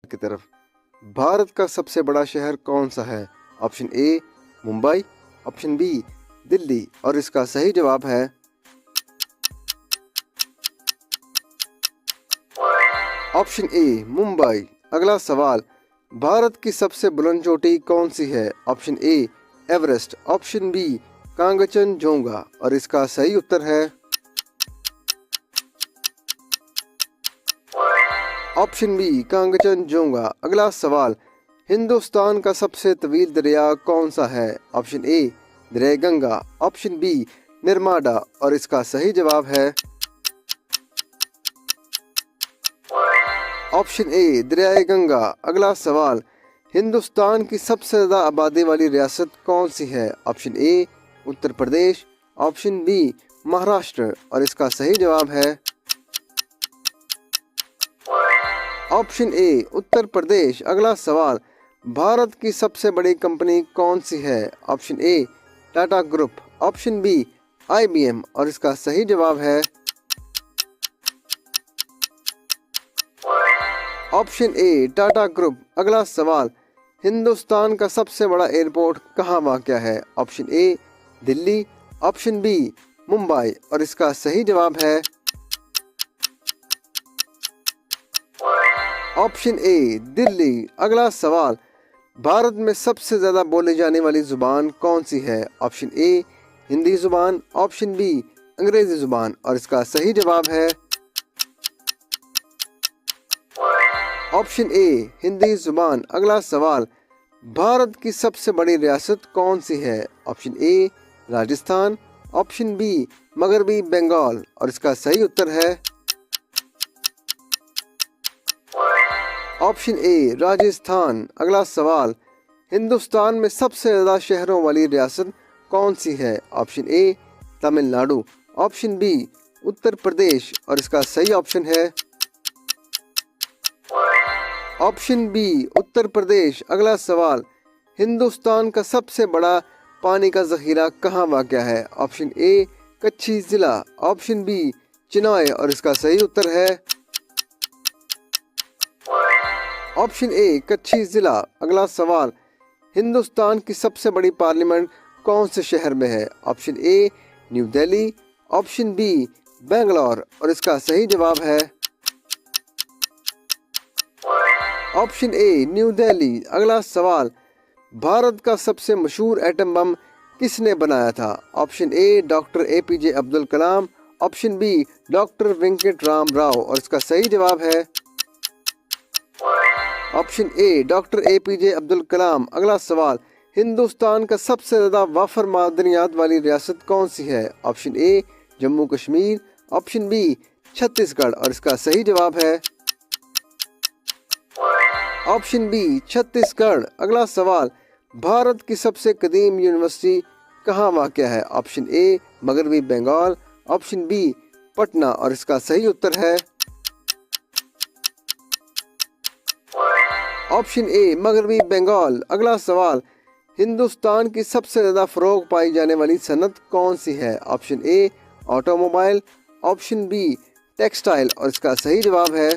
की तरफ। भारत का सबसे बड़ा शहर कौन सा है? Option A Mumbai, option B Delhi और इसका सही जवाब है ऑप्शन ए मुंबई। अगला सवाल, भारत की सबसे बुलंद चोटी कौन सी है? Option A Everest, option B Kangchenjunga और इसका सही उत्तर है ऑप्शन बी कांगचनजोंगा। अगला सवाल, हिंदुस्तान का सबसे तवील दरिया कौन सा है? ऑप्शन ए दरिया गंगा, ऑप्शन बी नर्मदा और इसका सही जवाब है ऑप्शन ए दरिया गंगा। अगला सवाल, हिंदुस्तान की सबसे ज़्यादा आबादी वाली रियासत कौन सी है? Option A Uttar Pradesh, option B Maharashtra और इसका सही जवाब है ऑप्शन ए उत्तर प्रदेश। अगला सवाल, भारत की सबसे बड़ी कंपनी कौन सी है? Option A Tata group, option B IBM और इसका सही जवाब है ऑप्शन ए टाटा ग्रुप। अगला सवाल, हिंदुस्तान का सबसे बड़ा एयरपोर्ट कहाँ वाक़या है? Option A Delhi, option B Mumbai और इसका सही जवाब है ऑप्शन ए दिल्ली। अगला सवाल, भारत में सबसे ज़्यादा बोली जाने वाली ज़ुबान कौन सी है? ऑप्शन ए हिंदी ज़ुबान, ऑप्शन बी अंग्रेज़ी ज़ुबान और इसका सही जवाब है ऑप्शन ए हिंदी ज़ुबान। अगला सवाल, भारत की सबसे बड़ी रियासत कौन सी है? Option A Rajasthan, option B मगरबी बंगाल और इसका सही उत्तर है ऑप्शन ए राजस्थान। अगला सवाल, हिंदुस्तान में सबसे ज़्यादा शहरों वाली रियासत कौन सी है? Option A Tamil Nadu, option B Uttar Pradesh और इसका सही ऑप्शन है ऑप्शन बी उत्तर प्रदेश। अगला सवाल, हिंदुस्तान का सबसे बड़ा पानी का जखीरा कहाँ वाक़या है? ऑप्शन ए कच्छी ज़िला, ऑप्शन बी चिनाब और इसका सही उत्तर है ऑप्शन ए कच्छी ज़िला। अगला सवाल, हिंदुस्तान की सबसे बड़ी पार्लियामेंट कौन से शहर में है? Option A New Delhi, option B Bangalore और इसका सही जवाब है ऑप्शन ए न्यू दिल्ली। अगला सवाल, भारत का सबसे मशहूर एटम बम किसने बनाया था? Option A doctor APJ Abdul Kalam, option B doctor Venkat Ram Rao और इसका सही जवाब है option A doctor APJ Abdul Kalam. अगला सवाल, हिंदुस्तान का सबसे ज़्यादा वाफर मादनियात वाली रियासत कौन सी है? Option A Jammu Kashmir, option B Chhattisgarh और इसका सही जवाब है ऑप्शन बी छत्तीसगढ़। अगला सवाल, भारत की सबसे कदीम यूनिवर्सिटी कहाँ वाक़या है? ऑप्शन ए मगरबी बंगाल, ऑप्शन बी पटना और इसका सही उत्तर है ऑप्शन ए मगरबी बंगाल। अगला सवाल, हिंदुस्तान की सबसे ज़्यादा फ़रोग पाई जाने वाली सनत कौन सी है? Option A automobile, option B textile और इसका सही जवाब है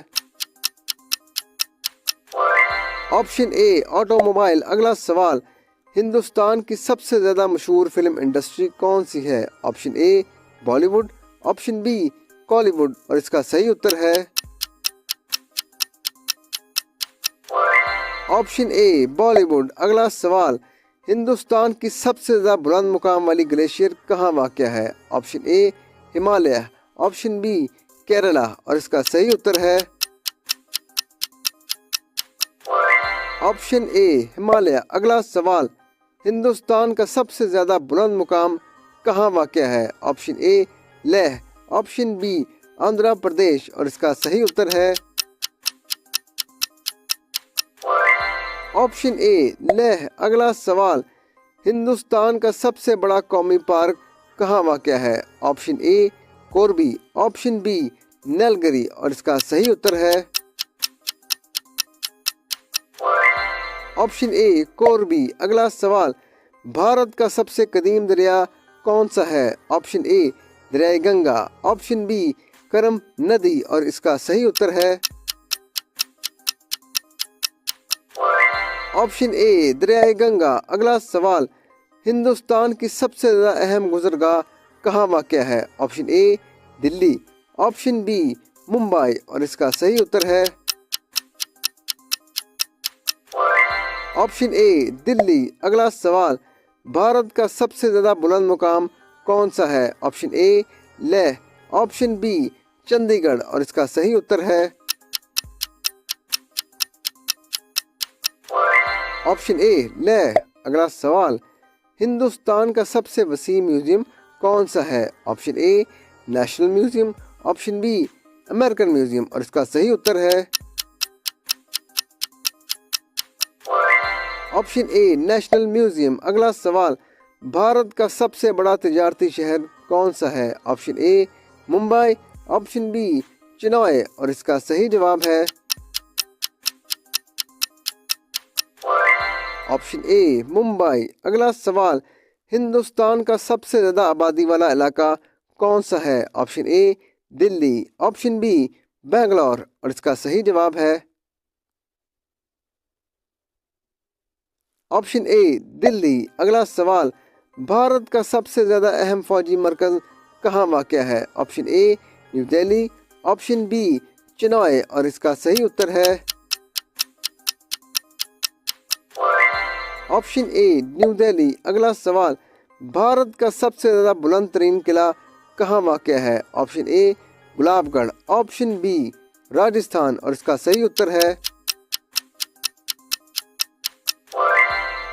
ऑप्शन ए ऑटोमोबाइल। अगला सवाल, हिंदुस्तान की सबसे ज़्यादा मशहूर फिल्म इंडस्ट्री कौन सी है? Option A Bollywood, option B Kollywood और इसका सही उत्तर है ऑप्शन ए बॉलीवुड। अगला सवाल, हिंदुस्तान की सबसे ज़्यादा बुलंद मुकाम वाली ग्लेशियर कहाँ वाक़या है? Option A Himalaya, option B Kerala और इसका सही उत्तर है ऑप्शन ए हिमालय। अगला सवाल, हिंदुस्तान का सबसे ज़्यादा बुलंद मुकाम कहाँ वाक़या है? Option A Leh, option B Andhra Pradesh और इसका सही उत्तर है ऑप्शन ए लेह। अगला सवाल, हिंदुस्तान का सबसे बड़ा कौमी पार्क कहाँ वाक़या है? ऑप्शन ए कोरबी, ऑप्शन बी नीलगिरी और इसका सही उत्तर है ऑप्शन ए कोरबी। अगला सवाल, भारत का सबसे कदीम दरिया कौन सा है? ऑप्शन ए दरिया गंगा, ऑप्शन बी करम नदी और इसका सही उत्तर है ऑप्शन ए दरियाए गंगा। अगला सवाल, हिंदुस्तान की सबसे ज्यादा अहम गुजरगाह कहाँ वाक़या है? Option A Delhi, option B Mumbai और इसका सही उत्तर है ऑप्शन ए दिल्ली। अगला सवाल, भारत का सबसे ज्यादा बुलंद मुकाम कौन सा है? Option A Leh, option B Chandigarh और इसका सही उत्तर है ऑप्शन ए लेह। अगला सवाल, हिंदुस्तान का सबसे वसीम म्यूजियम कौन सा है? Option A national museum, option B American museum और इसका सही उत्तर है ऑप्शन ए नेशनल म्यूजियम। अगला सवाल, भारत का सबसे बड़ा तिजारती शहर कौन सा है? Option A Mumbai, option B Chennai और इसका सही जवाब है ऑप्शन ए मुंबई। अगला सवाल, हिंदुस्तान का सबसे ज्यादा आबादी वाला इलाका कौन सा है? Option A Delhi, option B Bangalore और इसका सही जवाब है ऑप्शन ए दिल्ली। अगला सवाल, भारत का सबसे ज्यादा अहम फौजी मरकज कहाँ वाक़या है? Option A New Delhi, option B Chennai और इसका सही उत्तर है ऑप्शन ए न्यू दिल्ली। अगला सवाल, भारत का सबसे ज्यादा बुलंद तरीन किला कहाँ वाक़या है? Option A Gulabgarh, option B Rajasthan और इसका सही उत्तर है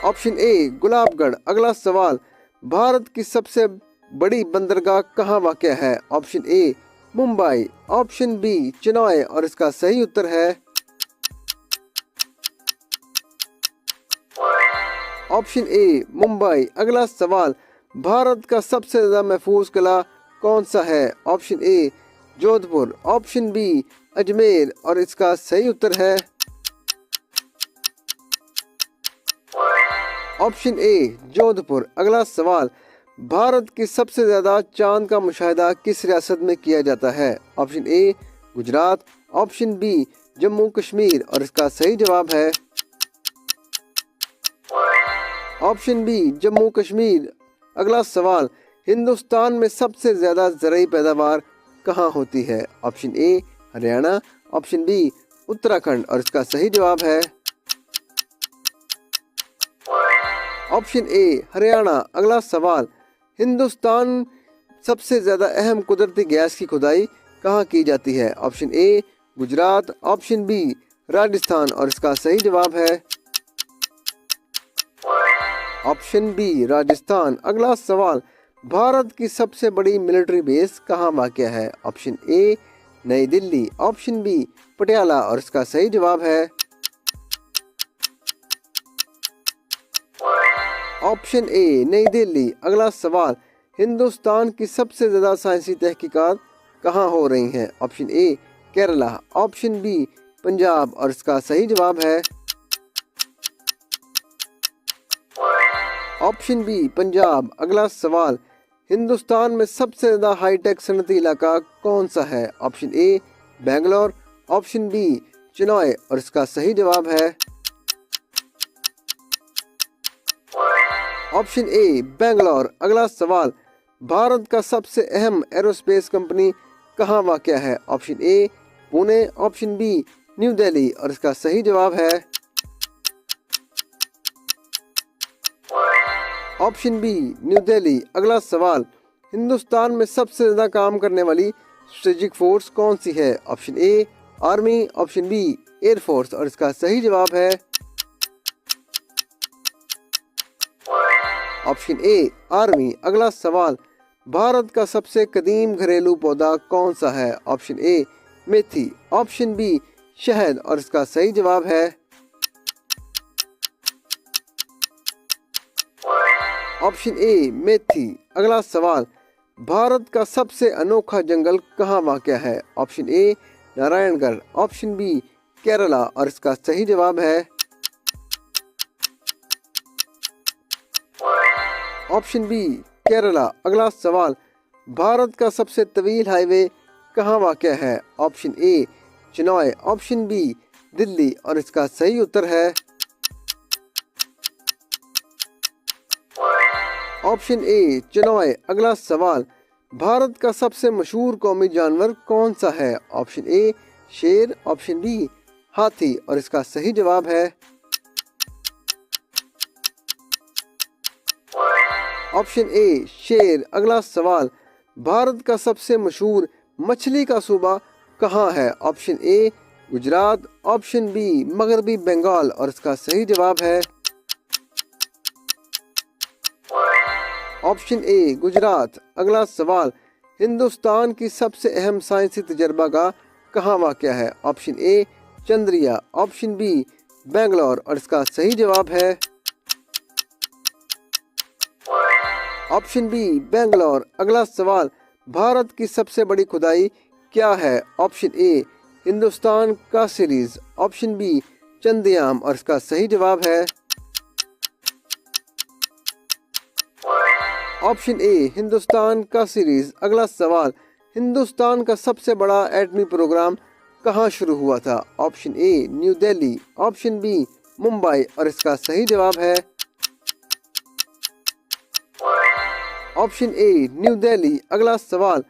ऑप्शन ए गुलाबगढ़। अगला सवाल, भारत की सबसे बड़ी बंदरगाह कहाँ वाक़या है? Option A Mumbai, option B Chennai और इसका सही उत्तर है ऑप्शन ए मुंबई। अगला सवाल, भारत का सबसे ज्यादा महफूज किला कौन सा है? Option A Jodhpur, option B Ajmer और इसका सही उत्तर है ऑप्शन ए जोधपुर। अगला सवाल, भारत की सबसे ज्यादा चांद का मुशाहिदा किस रियासत में किया जाता है? Option A Gujarat, option B Jammu Kashmir और इसका सही जवाब है ऑप्शन बी जम्मू कश्मीर। अगला सवाल, हिंदुस्तान में सबसे ज्यादा ज़राई पैदावार कहाँ होती है? Option A Haryana, option B Uttarakhand और इसका सही जवाब है ऑप्शन ए हरियाणा। अगला सवाल, हिंदुस्तान सबसे ज्यादा अहम कुदरती गैस की खुदाई कहाँ की जाती है? Option A Gujarat, option B Rajasthan और इसका सही जवाब है ऑप्शन बी राजस्थान। अगला सवाल, भारत की सबसे बड़ी मिलिट्री बेस कहाँ वाक़या है? ऑप्शन ए नई दिल्ली, ऑप्शन बी पटियाला और इसका सही जवाब है ऑप्शन ए नई दिल्ली। अगला सवाल, हिंदुस्तान की सबसे ज़्यादा साइंसी तहकीकात कहाँ हो रही हैं? Option A Kerala, option B Punjab और इसका सही जवाब है ऑप्शन बी पंजाब। अगला सवाल, हिंदुस्तान में सबसे ज़्यादा हाईटेक सनती इलाका कौन सा है? Option A Bangalore, option B Chennai और इसका सही जवाब है ऑप्शन ए बेंगलोर। अगला सवाल, भारत का सबसे अहम एरोस्पेस कंपनी कहाँ वाक़या है? Option A Pune, option B New Delhi और इसका सही जवाब है ऑप्शन बी न्यू दिल्ली। अगला सवाल, हिंदुस्तान में सबसे ज़्यादा काम करने वाली स्ट्रेटेजिक फोर्स कौन सी है? Option A army, option B air force और इसका सही जवाब है ऑप्शन ए आर्मी। अगला सवाल, भारत का सबसे कदीम घरेलू पौधा कौन सा है? ऑप्शन ए मेथी, ऑप्शन बी शहद और इसका सही जवाब है ऑप्शन ए मेथी। अगला सवाल, भारत का सबसे अनोखा जंगल कहाँ वाक़या है? Option A Narayangarh, option B Kerala और इसका सही जवाब है ऑप्शन बी केरला। अगला सवाल, भारत का सबसे तवील हाईवे कहाँ वाक़या है? Option A Chennai, option B Delhi और इसका सही उत्तर है ऑप्शन ए चिनॉय। अगला सवाल, भारत का सबसे मशहूर कौमी जानवर कौन सा है? ऑप्शन ए शेर, ऑप्शन बी हाथी, और इसका सही जवाब है ऑप्शन ए शेर। अगला सवाल, भारत का सबसे मशहूर मछली का सूबा कहाँ है? Option A Gujarat, option B मगरबी बंगाल, और इसका सही जवाब है ऑप्शन ए गुजरात। अगला सवाल, हिंदुस्तान की सबसे अहम साइंसी तजर्बागाह कहाँ वाक़या है? Option A Chandriya, option B Bangalore, और इसका सही जवाब है ऑप्शन बी बेंगलोर। अगला सवाल, भारत की सबसे बड़ी खुदाई क्या है? ऑप्शन ए हिंदुस्तान का सीरीज, ऑप्शन बी चंदियाम, और इसका सही जवाब है ऑप्शन ए हिंदुस्तान का सीरीज। अगला सवाल, हिंदुस्तान का सबसे बड़ा एटमी प्रोग्राम कहाँ शुरू हुआ था? Option A New Delhi, option B Mumbai, और इसका सही जवाब है ऑप्शन ए न्यू दिल्ली। अगला सवाल,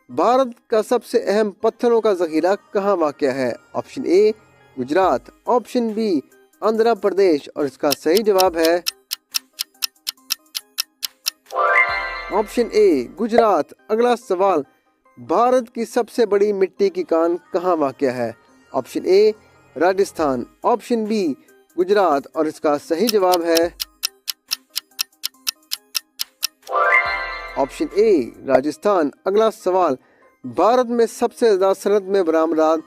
भारत का सबसे अहम पत्थरों का जखीरा कहाँ वाक़या है? Option A Gujarat, option B Andhra Pradesh, और इसका सही जवाब है ऑप्शन ए गुजरात। अगला सवाल, भारत की सबसे बड़ी मिट्टी की कान कहाँ वाक़या है? Option A Rajasthan, option B Gujarat, और इसका सही जवाब है ऑप्शन ए राजस्थान। अगला सवाल, भारत में सबसे ज़्यादा सनत में बरामदात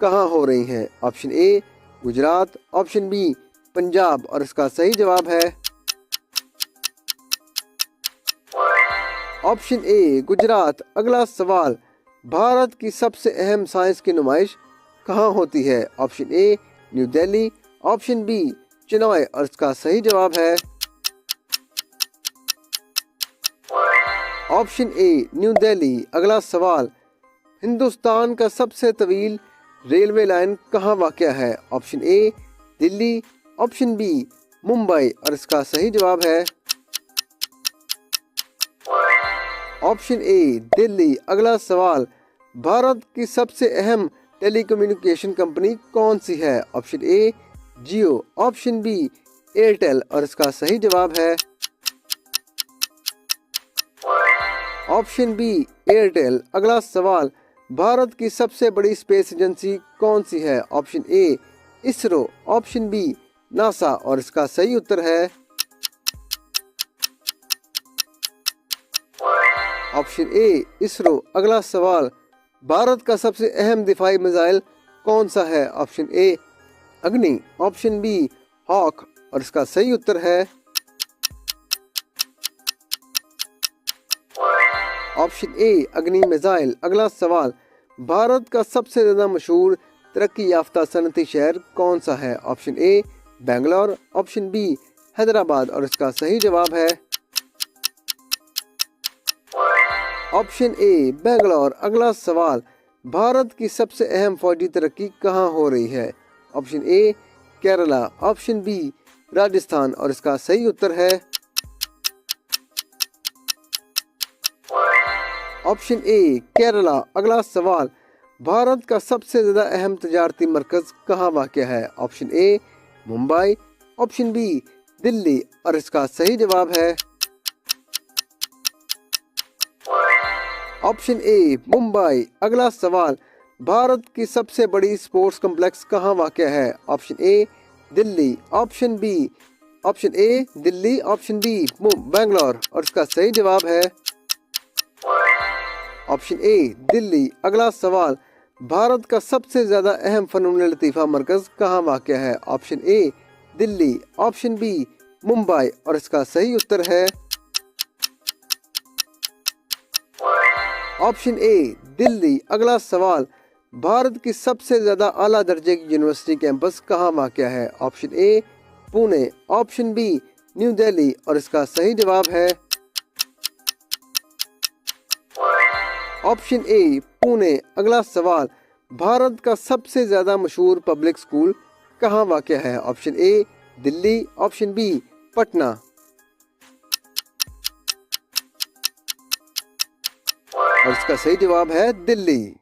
कहाँ हो रही हैं? Option A Gujarat, option B Punjab, और इसका सही जवाब है ऑप्शन ए गुजरात। अगला सवाल, भारत की सबसे अहम साइंस की नुमाइश कहाँ होती है? Option A New Delhi, option B Chennai, और इसका सही जवाब है ऑप्शन ए न्यू दिल्ली। अगला सवाल, हिंदुस्तान का सबसे तवील रेलवे लाइन कहाँ वाक़या है? Option A Delhi, option B Mumbai, और इसका सही जवाब है ऑप्शन ए दिल्ली। अगला सवाल, भारत की सबसे अहम टेलीकम्युनिकेशन कंपनी कौन सी है? Option A Jio, option B Airtel, और इसका सही जवाब है ऑप्शन बी एयरटेल। अगला सवाल, भारत की सबसे बड़ी स्पेस एजेंसी कौन सी है? Option A ISRO, option B NASA, और इसका सही उत्तर है ऑप्शन ए इसरो। अगला सवाल, भारत का सबसे अहम दिफाई मिसाइल कौन सा है? ऑप्शन ए अग्नि, ऑप्शन बी हॉक, और इसका सही उत्तर है ऑप्शन ए अग्नि मिसाइल। अगला सवाल, भारत का सबसे ज़्यादा मशहूर तरक्की याफ्ता सनती शहर कौन सा है? Option A Bangalore, option B Hyderabad, और इसका सही जवाब है ऑप्शन ए बेंगलोर। अगला सवाल, भारत की सबसे अहम फौजी तरक्की कहाँ हो रही है? Option A Kerala, option B Rajasthan, और इसका सही उत्तर है ऑप्शन ए केरला। अगला सवाल, भारत का सबसे ज़्यादा अहम तजारती मरकज़ कहाँ वाक़या है? Option A Mumbai, option B Delhi, और इसका सही जवाब है ऑप्शन ए मुंबई। अगला सवाल, भारत की सबसे बड़ी स्पोर्ट्स कॉम्प्लेक्स कहाँ वाक़या है? Option A Delhi, option A Delhi, option B Bangalore, और इसका सही जवाब है ऑप्शन ए दिल्ली। अगला सवाल, भारत का सबसे ज़्यादा अहम फ़नून लतीफ़ा मरकज़ कहाँ वाक़या है? Option A Delhi, option B Mumbai, और इसका सही उत्तर है ऑप्शन ए दिल्ली। अगला सवाल, भारत की सबसे ज़्यादा आला दर्जे की यूनिवर्सिटी कैंपस कहाँ वाक़या है? Option A Pune, option B New Delhi, और इसका सही जवाब है ऑप्शन ए पुणे। अगला सवाल, भारत का सबसे ज़्यादा मशहूर पब्लिक स्कूल कहाँ वाक़या है? Option A Delhi, option B Patna. और इसका सही जवाब है दिल्ली।